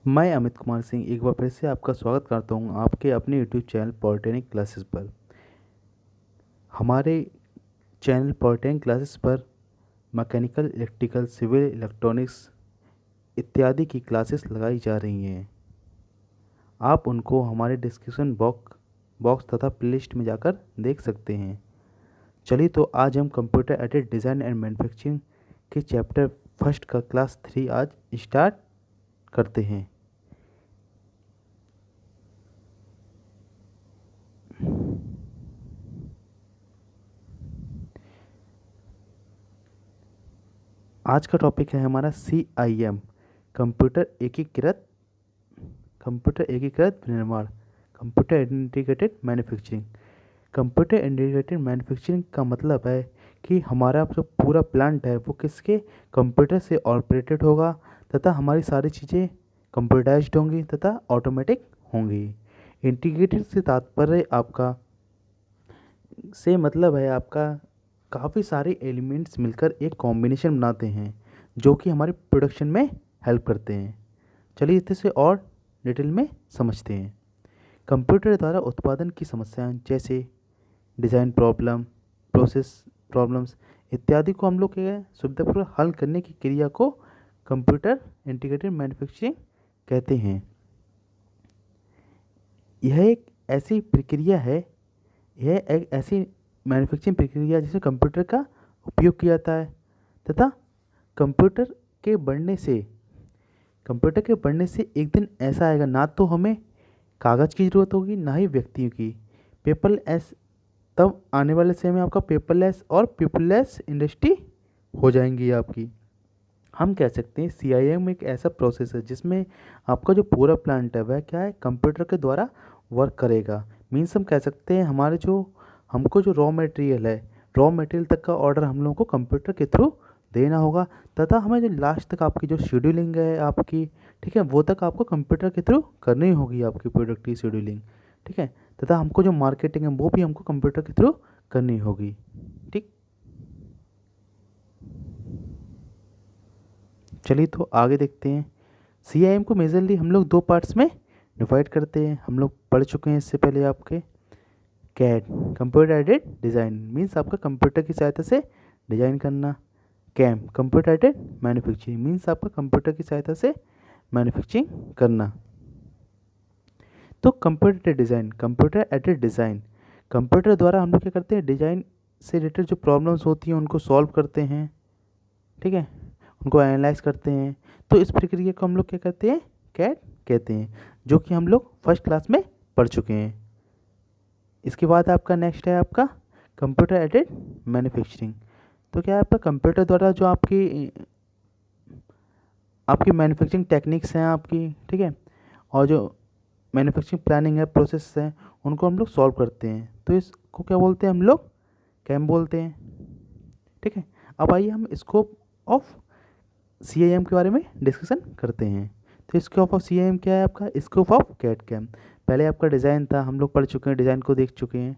मैं अमित कुमार सिंह एक बार फिर से आपका स्वागत करता हूं आपके अपने यूट्यूब चैनल पॉलिटेक्निक क्लासेस पर। हमारे चैनल पॉलिटेक्निक क्लासेस पर मैकेनिकल, इलेक्ट्रिकल, सिविल, इलेक्ट्रॉनिक्स इत्यादि की क्लासेस लगाई जा रही हैं। आप उनको हमारे डिस्क्रिप्शन बॉक्स तथा प्लेलिस्ट में जाकर देख सकते हैं। चलिए तो आज हम computer aided design and manufacturing के चैप्टर फर्स्ट का क्लास 3 आज स्टार्ट करते हैं। आज का टॉपिक है हमारा CIM, कंप्यूटर एकीकृत कंप्यूटर एकीकृत विनिर्माण, computer integrated manufacturing. Computer integrated manufacturing का मतलब है कि हमारा जो पूरा प्लांट है वो किसके कंप्यूटर से ऑपरेटेड होगा तथा हमारी सारी चीज़ें कंप्यूटराइज्ड होंगी तथा ऑटोमेटिक होंगी। इंटीग्रेटेड से तात्पर्य आपका से मतलब है आपका काफ़ी सारे एलिमेंट्स मिलकर एक कॉम्बिनेशन बनाते हैं जो कि हमारे प्रोडक्शन में हेल्प करते हैं। चलिए इसे और डिटेल में समझते हैं। कंप्यूटर द्वारा उत्पादन की समस्याएं जैसे डिज़ाइन प्रॉब्लम, प्रोसेस प्रॉब्लम्स इत्यादि को हम लोग क्या है सुविधापूर्वक हल करने की क्रिया को कंप्यूटर इंटीग्रेटेड मैन्युफैक्चरिंग कहते हैं। यह एक ऐसी प्रक्रिया है यह एक ऐसी मैन्युफैक्चरिंग प्रक्रिया जिसमें कंप्यूटर का उपयोग किया जाता है तथा कंप्यूटर के बढ़ने से कंप्यूटर के बढ़ने से एक दिन ऐसा आएगा ना तो हमें कागज़ की ज़रूरत होगी ना ही व्यक्तियों की। पेपरलेस तब आने वाले समय में आपका पेपरलेस और पेपरलेस इंडस्ट्री हो जाएंगी आपकी। हम कह सकते हैं CIM एक ऐसा प्रोसेस है जिसमें आपका जो पूरा प्लांट है वह क्या है कंप्यूटर के द्वारा वर्क करेगा। मीन्स हम कह सकते हैं हमको जो रॉ मटेरियल तक का ऑर्डर हम लोगों को कंप्यूटर के थ्रू देना होगा तथा हमें जो लास्ट तक आपकी जो शेड्यूलिंग है आपकी, ठीक है, वो तक आपको कंप्यूटर के थ्रू करनी होगी आपकी प्रोडक्ट की शेड्यूलिंग, ठीक है, तथा हमको जो मार्केटिंग है वो भी हमको कंप्यूटर के थ्रू करनी होगी। ठीक, चलिए तो आगे देखते हैं। CIM को मेजरली हम लोग दो पार्ट्स में डिवाइड करते हैं। हम लोग पढ़ चुके हैं इससे पहले आपके CAD, computer aided design, means आपका कंप्यूटर की सहायता से डिज़ाइन करना। CAM, computer aided manufacturing, means आपका कंप्यूटर की सहायता से मैन्युफैक्चरिंग करना। तो कंप्यूटर एडेड डिज़ाइन, कंप्यूटर द्वारा हम लोग क्या करते हैं डिज़ाइन से रिलेटेड जो प्रॉब्लम्स होती हैं उनको सॉल्व करते हैं, ठीक है, उनको एनालाइज करते हैं। तो इस प्रक्रिया को हम लोग क्या कहते हैं कैड कहते हैं, जो कि हम लोग फर्स्ट क्लास में पढ़ चुके हैं। इसके बाद आपका नेक्स्ट है आपका कंप्यूटर एडेड मैन्युफैक्चरिंग। तो क्या है आपका कंप्यूटर द्वारा जो आपकी आपकी मैन्युफैक्चरिंग टेक्निक्स हैं आपकी, ठीक है, और जो मैन्युफैक्चरिंग प्लानिंग है, प्रोसेस है, उनको हम लोग सॉल्व करते हैं। तो इसको क्या बोलते हैं हम लोग कैम बोलते हैं, ठीक है। अब आइए हम स्कोप ऑफ CIM के बारे में डिस्कशन करते हैं। तो स्कोप ऑफ CIM क्या है आपका स्कोप ऑफ कैड कैम। पहले आपका डिज़ाइन था, हम लोग पढ़ चुके हैं, डिज़ाइन को देख चुके हैं,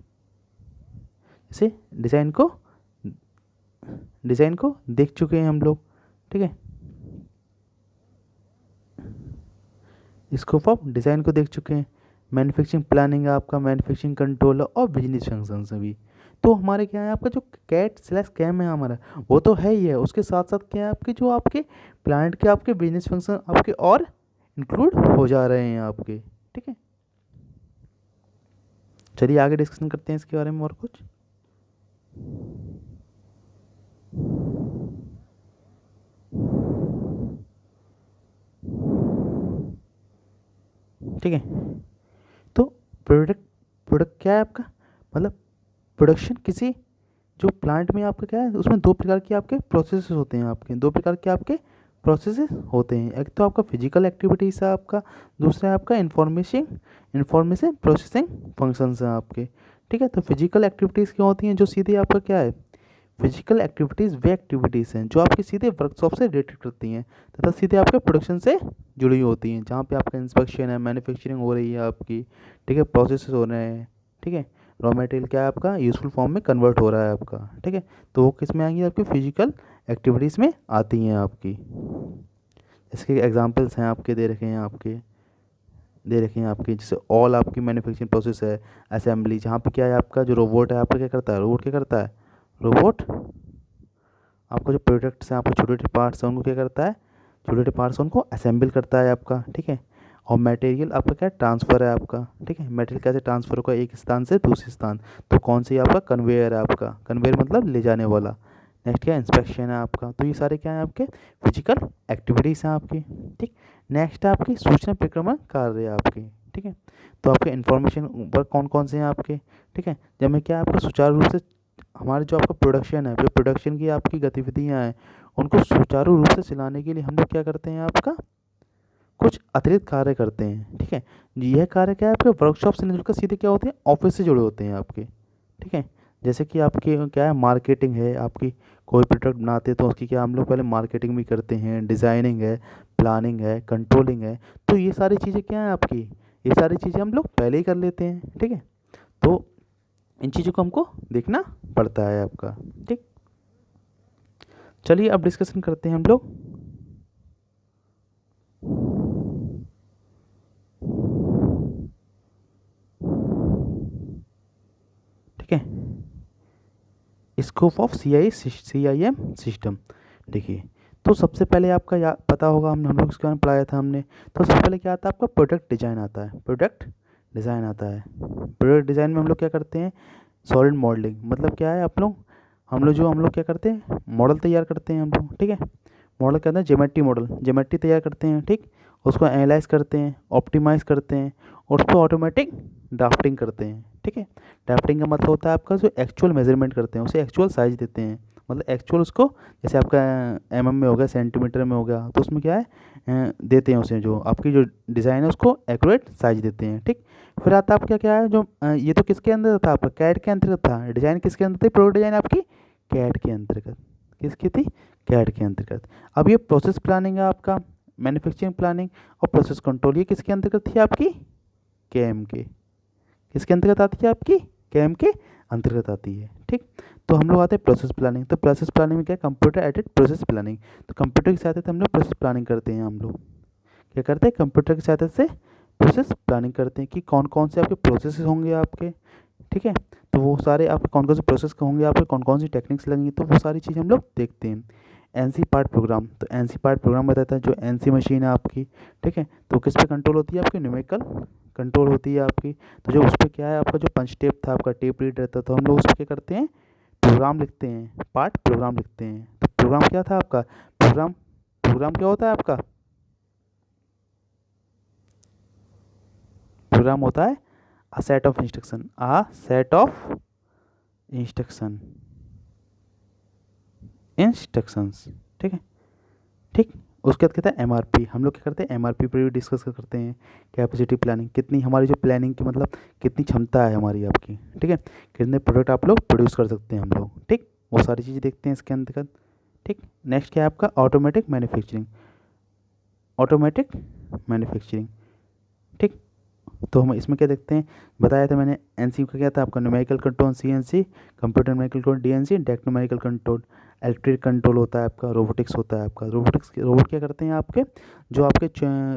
जैसे डिज़ाइन को देख चुके हैं हम लोग, ठीक है, स्कोप ऑफ डिज़ाइन को देख चुके हैं। मैन्युफैक्चरिंग प्लानिंग है आपका, मैन्युफैक्चरिंग कंट्रोल और बिजनेस फंक्शंस भी। तो हमारे क्या है आपका जो कैट स्लैश कैम है हमारा वो तो है ही है, उसके साथ साथ क्या है आपके जो आपके प्लांट के आपके बिजनेस फंक्शन आपके और इंक्लूड हो जा रहे हैं आपके, ठीक है। चलिए आगे डिस्कशन करते हैं इसके बारे में और कुछ। ठीक है, तो प्रोडक्ट प्रोडक्ट क्या है आपका मतलब प्रोडक्शन किसी जो प्लांट में आपका क्या है उसमें दो प्रकार के आपके प्रोसेसेस होते हैं आपके, दो प्रकार के आपके प्रोसेसेस होते हैं। एक तो आपका फिजिकल एक्टिविटीज़ है आपका, दूसरा है आपका इंफॉर्मेशन प्रोसेसिंग फंक्शंस हैं आपके, ठीक है। तो फिजिकल एक्टिविटीज़ क्या होती हैं जो सीधे आपका क्या है फिजिकल एक्टिविटीज़ वे एक्टिविटीज़ हैं जो आपके सीधे वर्कशॉप से रिलेटेड करती हैं तथा सीधे आपके प्रोडक्शन से जुड़ी होती हैं, जहाँ पे आपका इंस्पेक्शन है, मैन्युफैक्चरिंग हो रही है आपकी, ठीक है, प्रोसेस हो रहे हैं, ठीक है, रॉ मटेरियल क्या है आपका यूजफुल फॉर्म में कन्वर्ट हो रहा है आपका, ठीक है। तो वो किस में आएंगी आपकी फिजिकल एक्टिविटीज़ में आती हैं आपकी। इसके एग्जांपल्स हैं आपके दे रखे हैं आपके, जैसे ऑल आपकी मैन्युफैक्चरिंग प्रोसेस है, असेंबली, जहाँ पे क्या है आपका जो रोबोट है आपका क्या करता है, रोबोट क्या करता है, रोबोट आपको जो प्रोडक्ट्स हैं आपको छोटे छोटे पार्ट्स हैं उनको क्या करता है, छोटे छोटे पार्ट्स उनको असेंबल करता है आपका, ठीक है। और मटेरियल आपका क्या ट्रांसफ़र है आपका, ठीक है, मटेरियल कैसे ट्रांसफ़र होगा एक स्थान से दूसरे स्थान, तो कौन सी आपका कन्वेयर है आपका, कन्वेयर मतलब ले जाने वाला। नेक्स्ट क्या इंस्पेक्शन है आपका, तो ये सारे क्या हैं आपके फिजिकल एक्टिविटीज़ हैं आपकी, ठीक। नेक्स्ट है आपकी सूचना प्रक्रमण कार्य है आपकी, ठीक है। तो आपके इंफॉर्मेशन वर्क कौन कौन से हैं आपके, ठीक है, जब मैं क्या आपका सुचारू रूप से हमारे जो आपका प्रोडक्शन है, जो प्रोडक्शन की आपकी गतिविधियाँ हैं उनको सुचारू रूप से चलाने के लिए हम लोग क्या करते हैं आपका कुछ अतिरिक्त कार्य करते हैं, ठीक है। यह कार्य क्या है आपके वर्कशॉप से जुड़कर सीधे क्या होते हैं, ऑफिस से जुड़े होते हैं आपके, ठीक है। जैसे कि आपकी क्या है मार्केटिंग है आपकी, कोई प्रोडक्ट बनाते हैं तो उसकी क्या हम लोग पहले मार्केटिंग भी करते हैं, डिज़ाइनिंग है, प्लानिंग है, कंट्रोलिंग है, तो ये सारी चीज़ें क्या हैं आपकी, ये सारी चीज़ें हम लोग पहले ही कर लेते हैं, ठीक है। तो इन चीज़ों को हमको देखना पड़ता है आपका, ठीक। चलिए अब डिस्कशन करते हैं हम लोग, ठीक है, scope of C I M system. देखिए, तो सबसे पहले आपका या पता होगा हम लोग इसके बारे में पढ़ाया था हमने, तो सबसे पहले क्या आता है आपका प्रोडक्ट डिज़ाइन आता है, प्रोडक्ट डिज़ाइन आता है। प्रोडक्ट डिज़ाइन में हम लोग क्या करते हैं, सॉलिड मॉडलिंग, मतलब क्या है हम लोग क्या करते हैं मॉडल तैयार करते हैं हम लोग, ठीक है। मॉडल के अंदर ज्योमेट्री मॉडल, ज्योमेट्री तैयार करते हैं, ठीक। उसको एनालाइज करते हैं, ऑप्टिमाइज़ करते हैं और उस पर ऑटोमेटिक ड्राफ्टिंग करते हैं, ठीक है। ड्राफ्टिंग का मतलब होता है आपका जो एक्चुअल मेजरमेंट करते हैं उसे एक्चुअल साइज देते हैं, मतलब एक्चुअल उसको, जैसे आपका में हो गया, सेंटीमीटर में हो गया, तो उसमें क्या है देते हैं उसे, जो आपकी जो डिज़ाइन है उसको एक्यूरेट साइज देते हैं, ठीक। फिर आता है आपका क्या है जो ये तो किसके अंदर था आपका कैड के अंतर्गत था, डिज़ाइन किसके अंदर थी, प्रोडक्ट डिज़ाइन आपकी कैड के अंतर्गत, किसकी थी, कैड के अंतर्गत। अब ये प्रोसेस प्लानिंग है आपका, मैन्युफैक्चरिंग प्लानिंग और प्रोसेस कंट्रोल, ये किसके अंतर्गत थी आपकी, केएम के, किसके अंतर्गत आती है आपकी, केएम के अंतर्गत आती है, ठीक। तो हम लोग आते हैं प्रोसेस प्लानिंग, तो प्रोसेस प्लानिंग में क्या है, कंप्यूटर एडेड प्रोसेस प्लानिंग, तो कंप्यूटर की सहायता से हम लोग प्रोसेस प्लानिंग करते हैं, हम लोग क्या करते हैं कंप्यूटर की सहायता से प्रोसेस प्लानिंग करते हैं कि कौन कौन से आपके प्रोसेस होंगे आपके, ठीक है। तो वो सारे आपके कौन कौन से प्रोसेस होंगे आपके, कौन कौन सी टेक्निक्स लगेंगी, तो वो सारी चीज़ हम लोग देखते हैं। एनसी पार्ट प्रोग्राम, तो एनसी पार्ट प्रोग्राम बताता है जो एनसी मशीन है आपकी, ठीक है, तो किस पे कंट्रोल होती है आपकी, न्यूमेरिकल कंट्रोल होती है आपकी। तो जो उस पर क्या है आपका जो पंच टेप था आपका, टेप रीड रहता, तो हम लोग उस पर क्या करते हैं प्रोग्राम लिखते हैं, पार्ट प्रोग्राम लिखते हैं। तो प्रोग्राम क्या था आपका, प्रोग्राम प्रोग्राम क्या होता है आपका, प्रोग्राम होता है a set of instruction, a set of instruction instructions, ठीक है, ठीक। उसके बाद कहता है एमआरपी, हम लोग क्या करते हैं एमआरपी पर भी डिस्कस करते हैं, कैपेसिटी प्लानिंग, कितनी हमारी जो प्लानिंग की मतलब कितनी क्षमता है हमारी आपकी, ठीक है, कितने प्रोडक्ट आप लोग प्रोड्यूस कर सकते हैं हम लोग, ठीक। वो सारी चीज़ें देखते हैं इसके अंतर्गत, ठीक। नेक्स्ट क्या है आपका ऑटोमेटिक मैन्युफैक्चरिंग, ऑटोमेटिक मैन्युफैक्चरिंग, ठीक। तो हम इसमें क्या देखते हैं, बताया था मैंने एनसी का क्या था आपका numerical control CNC, computer numerical control DNC, डेक न्यूमेरिकल कंट्रोल, इलेक्ट्रिक कंट्रोल होता है आपका, रोबोटिक्स होता है आपका। रोबोट क्या करते हैं आपके जो आपके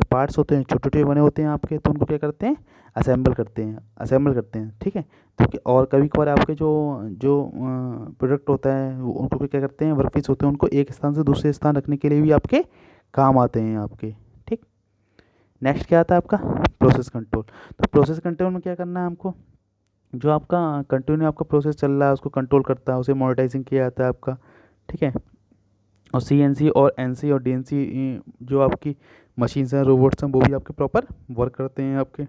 पार्ट्स होते हैं छोटे छोटे बने होते हैं आपके, तो उनको क्या करते हैं असेंबल करते हैं, ठीक है। तो और कभी कभार आपके जो जो प्रोडक्ट होता है उनको क्या करते हैं वर्कपीस होते हैं, उनको एक स्थान से दूसरे स्थान रखने के लिए भी आपके काम आते हैं आपके, ठीक। नेक्स्ट क्या आता है आपका प्रोसेस कंट्रोल, तो प्रोसेस कंट्रोल में क्या करना है हमको, जो आपका कंटिन्यू आपका प्रोसेस चल रहा है उसको कंट्रोल करता है, उसे मॉनिटाइजिंग किया जाता है आपका, ठीक है। और सीएनसी और एनसी और डीएनसी जो आपकी मशीन्स हैं रोबोट्स हैं वो भी आपके प्रॉपर वर्क करते हैं आपके,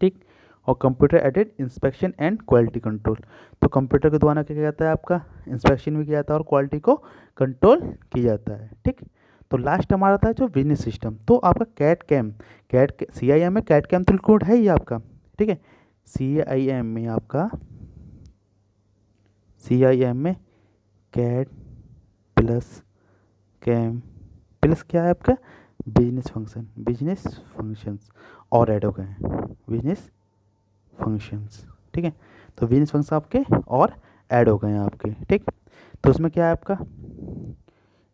ठीक। और computer aided inspection and quality control, तो कंप्यूटर के द्वारा क्या किया जाता है आपका इंस्पेक्शन भी किया जाता है और क्वालिटी को कंट्रोल किया जाता है, ठीक। तो लास्ट हमारा था जो बिजनेस सिस्टम, तो आपका कैट सी आई एम में कैट कैम तो इंक्लूड है ही आपका, ठीक है। सी आई एम में आपका सी आई एम में कैट प्लस कैम प्लस क्या है आपका बिजनेस फंक्शंस और ऐड हो गए हैं बिजनेस फंक्शंस, ठीक है। तो बिजनेस फंक्शन आपके और ऐड हो गए हैं आपके, ठीक। तो उसमें क्या है आपका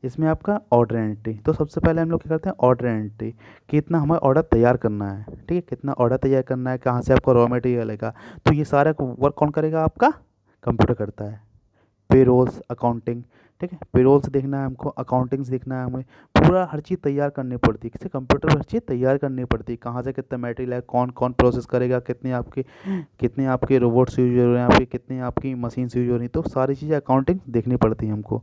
इसमें आपका ऑर्डर एंट्री, तो सबसे पहले हम लोग क्या करते हैं ऑर्डर एंट्री, कितना हमें ऑर्डर तैयार करना है, ठीक है, कितना ऑर्डर तैयार करना है, कहाँ से आपका रॉ मटेरियल आएगा, तो ये सारा वर्क कौन करेगा, आपका कंप्यूटर करता है। पेरोल्स अकाउंटिंग, ठीक है, पेरोल्स देखना है हमको, अकाउंटिंग्स देखना है हमें, पूरा हर चीज़ तैयार करनी पड़ती है, किसी कंप्यूटर पर हर चीज़ तैयार करनी पड़ती है, कहाँ से कितना मटेरियल है, कौन कौन प्रोसेस करेगा, कितने आपके रोबोट्स यूज हो रहे हैं आपके, कितनी आपकी मशीन्स यूज हो रही हैं, तो सारी चीज़ें अकाउंटिंग देखनी पड़ती है हमको,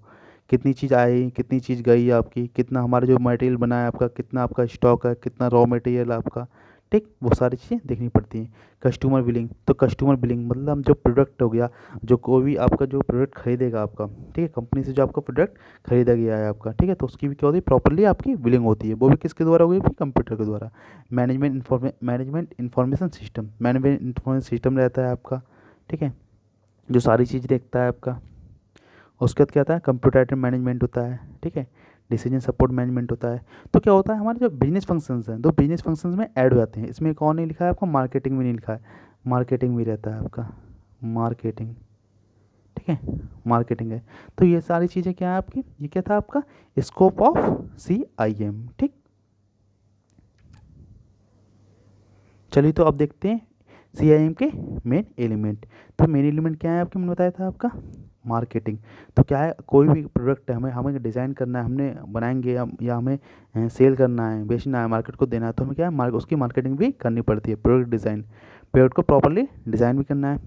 कितनी चीज़ आई कितनी चीज़ गई आपकी, कितना हमारा जो मटेरियल बना है आपका, कितना आपका स्टॉक है, कितना रॉ मटेरियल आपका, ठीक, वो सारी चीज़ें देखनी पड़ती हैं। कस्टमर बिलिंग, तो कस्टमर बिलिंग मतलब जो प्रोडक्ट हो गया, जो कोई भी आपका जो प्रोडक्ट खरीदेगा आपका, ठीक है, कंपनी से जो आपका प्रोडक्ट खरीदा गया है आपका, ठीक है, तो उसकी भी क्या होती है, प्रॉपरली आपकी बिलिंग होती है, वो भी किसके द्वारा होगी, कंप्यूटर के द्वारा। Management information system, management information system रहता है आपका, ठीक है, जो सारी चीज़ देखता है आपका। उसके बाद क्या होता है, कंप्यूटर मैनेजमेंट होता है, ठीक है, डिसीजन सपोर्ट मैनेजमेंट होता है। तो क्या होता है, हमारे जो बिजनेस फंक्शंस हैं, दो बिजनेस फंक्शंस में ऐड हो जाते हैं, इसमें कौन नहीं लिखा है आपको, मार्केटिंग भी नहीं लिखा है, मार्केटिंग भी रहता है आपका, मार्केटिंग, ठीक है, मार्केटिंग है। तो ये सारी चीज़ें क्या है आपकी, ये क्या था आपका स्कोप ऑफ CIM, ठीक। चलिए तो अब देखते हैं CIM के मेन एलिमेंट। तो मेन एलिमेंट क्या है आपके, मैंने बताया था आपका मार्केटिंग। तो क्या है, कोई भी प्रोडक्ट है, हमें हमें डिज़ाइन करना है, हमने बनाएंगे या हमें सेल करना है, बेचना है, मार्केट को देना है, तो हमें क्या है उसकी मार्केटिंग भी करनी पड़ती है, प्रोडक्ट डिज़ाइन, प्रोडक्ट को प्रॉपरली डिज़ाइन भी करना है,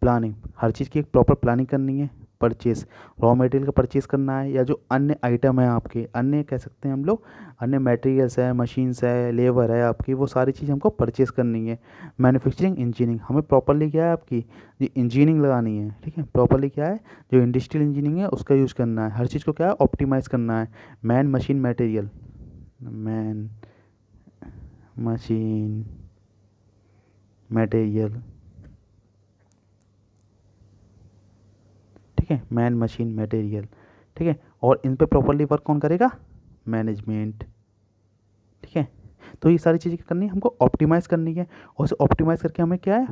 प्लानिंग, हर चीज़ की एक प्रॉपर प्लानिंग करनी है, परचेस, रॉ मटेरियल का परचेस करना है, या जो अन्य आइटम है आपके, अन्य कह सकते हैं हम लोग, अन्य मटेरियल्स है, मशीन्स है, लेबर है आपकी, वो सारी चीज़ हमको परचेस करनी है। मैन्युफैक्चरिंग इंजीनियरिंग, हमें प्रॉपरली क्या है आपकी ये इंजीनियरिंग लगानी है, ठीक है, प्रॉपरली क्या है जो इंडस्ट्रियल इंजीनियरिंग है उसका यूज़ करना है, हर चीज़ को क्या है ऑप्टिमाइज़ करना है। Man machine material, man machine material, ठीक है, मैन मशीन मटेरियल, ठीक है, और इन पे प्रॉपरली वर्क कौन करेगा, मैनेजमेंट, ठीक है। तो ये सारी चीज़ें क्या करनी है, हमको ऑप्टिमाइज़ करनी है, और उसे ऑप्टिमाइज़ करके हमें क्या है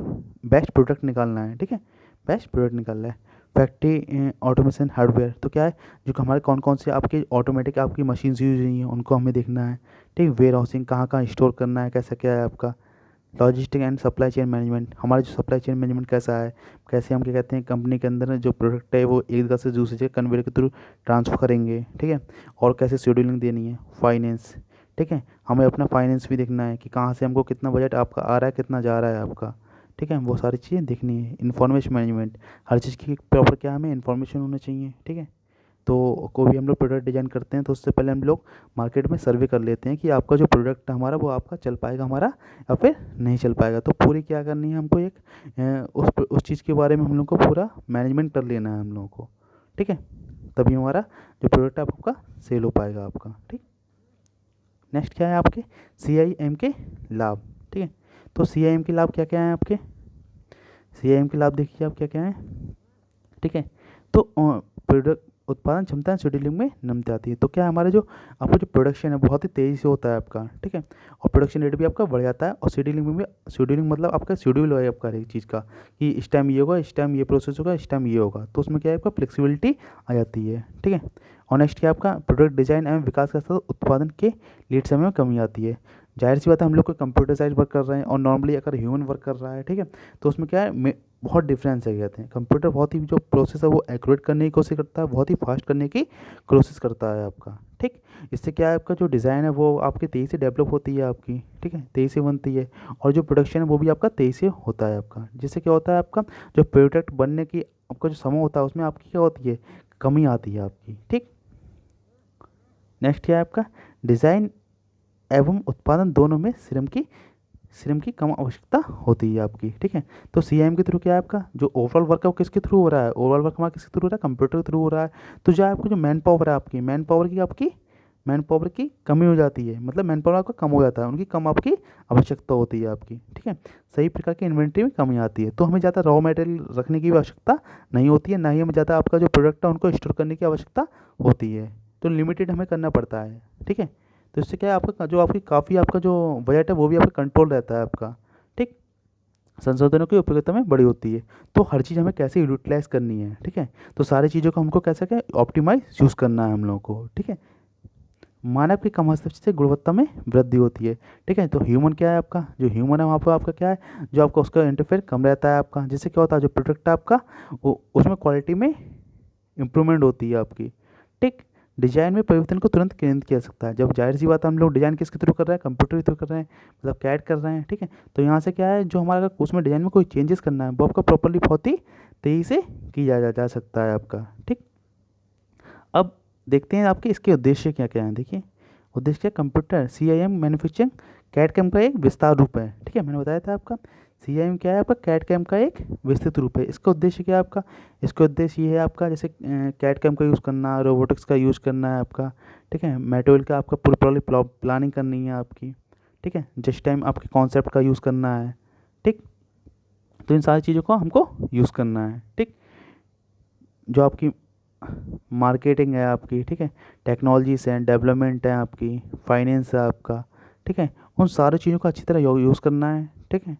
बेस्ट प्रोडक्ट निकालना है, ठीक है, बेस्ट प्रोडक्ट निकालना है। फैक्ट्री ऑटोमेशन हार्डवेयर, तो क्या है जो हमारे कौन कौन से आपके ऑटोमेटिक आपकी मशीन्स यूज हुई हैं उनको हमें देखना है, ठीक, वेयर हाउसिंग कहाँ कहाँ स्टोर करना है, कैसा क्या है आपका। Logistic and supply chain management, हमारा जो सप्लाई चेन मैनेजमेंट कैसा है, कैसे हम क्या कहते हैं कंपनी के अंदर जो प्रोडक्ट है वो एक जगह से दूसरी जगह कन्वेयर के थ्रू ट्रांसफ़र करेंगे, ठीक है, और कैसे शेड्यूलिंग देनी है। फाइनेंस, ठीक है, हमें अपना फाइनेंस भी देखना है कि कहाँ से हमको कितना बजट आपका आ रहा है, कितना जा रहा है आपका, ठीक है, वो सारी चीज़ें देखनी है। इंफॉर्मेशन मैनेजमेंट, हर चीज़ की प्रॉपर क्या हमें इन्फॉर्मेशन होना चाहिए, ठीक है। तो कोई भी हम लोग प्रोडक्ट डिज़ाइन करते हैं तो उससे पहले हम लोग मार्केट में सर्वे कर लेते हैं कि आपका जो प्रोडक्ट है हमारा वो आपका चल पाएगा हमारा या फिर नहीं चल पाएगा। तो पूरी क्या करनी है हमको एक उस चीज़ के बारे में हम लोग को पूरा मैनेजमेंट कर लेना है हम लोगों को, ठीक है, तभी हमारा जो प्रोडक्ट है आपका सेल हो पाएगा आपका, ठीक। नेक्स्ट क्या है आपके CIM के लाभ, ठीक है। तो CIM के लाभ क्या क्या हैं आपके, CIM के लाभ देखिए आप क्या क्या हैं, ठीक है। तो प्रोडक्ट उत्पादन क्षमता शेड्यूलिंग में नमते आती है। तो क्या है हमारा जो आपका जो प्रोडक्शन है बहुत ही तेज़ी से होता है आपका, ठीक है, और प्रोडक्शन रेट भी आपका बढ़ जाता है, और शेड्यूलिंग में भी, शेड्यूलिंग मतलब आपका शेड्यूल है आपका हर एक चीज़ का कि इस टाइम ये होगा, इस टाइम ये प्रोसेस होगा, इस टाइम ये होगा, तो उसमें क्या है आपका फ्लेक्सिबिलिटी आ जाती है, ठीक है। और नेक्स्ट क्या आपका प्रोडक्ट डिजाइन एवं विकास के साथ उत्पादन के लीड समय में कमी आती है। जाहिर सी बात है हम लोग कोई कंप्यूटराइज वर्क कर रहे हैं और नॉर्मली अगर ह्यूमन वर्क कर रहा है, ठीक है, तो उसमें क्या है बहुत डिफरेंस है कहते हैं। कंप्यूटर बहुत ही जो प्रोसेस है वो एक्यूरेट करने की कोशिश करता है, बहुत ही फास्ट करने की कोशिश करता है आपका, ठीक। इससे क्या है आपका जो डिज़ाइन है वो आपकी तेज़ी से डेवलप होती है आपकी, ठीक है, तेज़ी से बनती है, और जो प्रोडक्शन है वो भी आपका तेज़ी से होता है आपका, जिससे क्या होता है आपका जो प्रोडक्ट बनने की आपका जो समय होता है उसमें आपकी क्या होती है कमी आती है आपकी, ठीक। नेक्स्ट क्या है आपका डिज़ाइन एवं उत्पादन दोनों में श्रम की कम आवश्यकता होती है आपकी, ठीक है। तो CIM के थ्रू क्या है आपका जो ओवरऑल वर्क है वो किसके थ्रू हो रहा है, ओवरऑल वर्क हमारा किसके थ्रू हो रहा है, कंप्यूटर के थ्रू हो रहा है। तो जो आपको जो मैन पावर है आपकी मैन पावर की कमी हो जाती है, मतलब मैन पावर आपका कम हो जाता है, उनकी कम आपकी आवश्यकता होती है आपकी, ठीक है। सही प्रकार की इन्वेंट्री में कमी आती है, तो हमें ज़्यादा रॉ मटेरियल रखने की भी आवश्यकता नहीं होती है, ना ही हमें ज़्यादा आपका जो प्रोडक्ट है उनको स्टोर करने की आवश्यकता होती है, तो लिमिटेड हमें करना पड़ता है, ठीक है। तो इससे क्या है आपका जो आपकी काफ़ी आपका जो बजट है वो भी आपका कंट्रोल रहता है आपका, ठीक। संशोधनों की उपयोगिता में बड़ी होती है। तो हर चीज़ हमें कैसे यूटिलाइज करनी है, ठीक है। तो सारी चीज़ों को हमको कैसे क्या ऑप्टिमाइज यूज़ करना है हम लोगों को, ठीक है। मानव की कम हस्तक्षेप से गुणवत्ता में वृद्धि होती है, ठीक है। तो ह्यूमन क्या है आपका, जो ह्यूमन है वहाँ पर आपका क्या है, जो आपका उसका इंटरफेयर कम रहता है आपका, जिससे क्या होता है जो प्रोडक्ट है आपका वो उसमें क्वालिटी में इंप्रूवमेंट होती है आपकी, ठीक। डिजाइन में परिवर्तन को तुरंत केंद्रित किया जा सकता है। जब जाहिर सी बात है हम लोग डिजाइन किसके थ्रू कर रहे हैं, कंप्यूटर के थ्रू कर रहे हैं, मतलब कैड कर रहे हैं, ठीक है। तो यहाँ से क्या है जो हमारा अगर उसमें डिजाइन में कोई चेंजेस करना है वो आपका प्रॉपरली बहुत ही तेज़ी से किया जा सकता है आपका, ठीक। अब देखते हैं आपके इसके उद्देश्य क्या क्या हैं। देखिए उद्देश्य computer CIM manufacturing CAD CAM का एक विस्तार रूप है, ठीक है। मैंने बताया था आपका CIM क्या है, आपका कैड कैम का एक विस्तृत रूप है। इसका उद्देश्य क्या है आपका, इसका उद्देश्य ये है आपका जैसे कैड कैम का यूज़ करना, रोबोटिक्स का यूज़ करना है आपका, ठीक है। मटेरियल का आपका पूरी प्लानिंग करनी है आपकी, ठीक है। जस्ट टाइम आपके कॉन्सेप्ट का यूज़ करना है, ठीक। तो इन सारी चीज़ों को हमको यूज़ करना है, ठीक। जो आपकी मार्केटिंग है आपकी, ठीक है, टेक्नोलॉजीज हैं, डेवलपमेंट है आपकी, फाइनेंस है आपका, ठीक है। उन सारी चीज़ों का अच्छी तरह यूज़ करना है, ठीक है।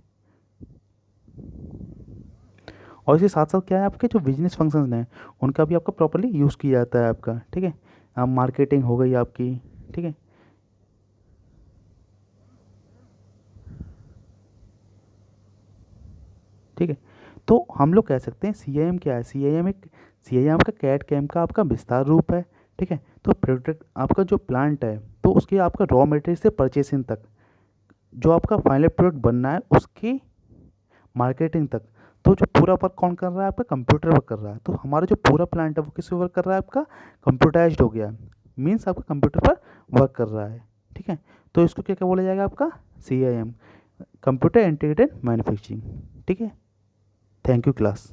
और इसके साथ साथ क्या है आपके जो बिजनेस फंक्शंस हैं उनका भी आपका प्रॉपरली यूज़ किया जाता है आपका, ठीक है। मार्केटिंग हो गई आपकी, ठीक है, ठीक है। तो हम लोग कह सकते हैं CIM क्या है, CIM का कैड कैम का आपका विस्तार रूप है, ठीक है। तो प्रोडक्ट आपका जो प्लांट है तो उसके आपका रॉ मटेरियल से परचेसिंग तक जो आपका फाइनल प्रोडक्ट बनना है उसकी मार्केटिंग तक, तो जो पूरा वर्क कौन कर रहा है, आपका कंप्यूटर वर्क कर रहा है। तो हमारा जो पूरा प्लांट है वो किस पे वर्क कर रहा है, आपका कंप्यूटराइज्ड हो गया, मीन्स आपका कंप्यूटर पर वर्क कर रहा है, ठीक है। तो इसको क्या क्या बोला जाएगा आपका CIM कंप्यूटर इंटीग्रेटेड मैन्युफैक्चरिंग, ठीक है। Thank you class.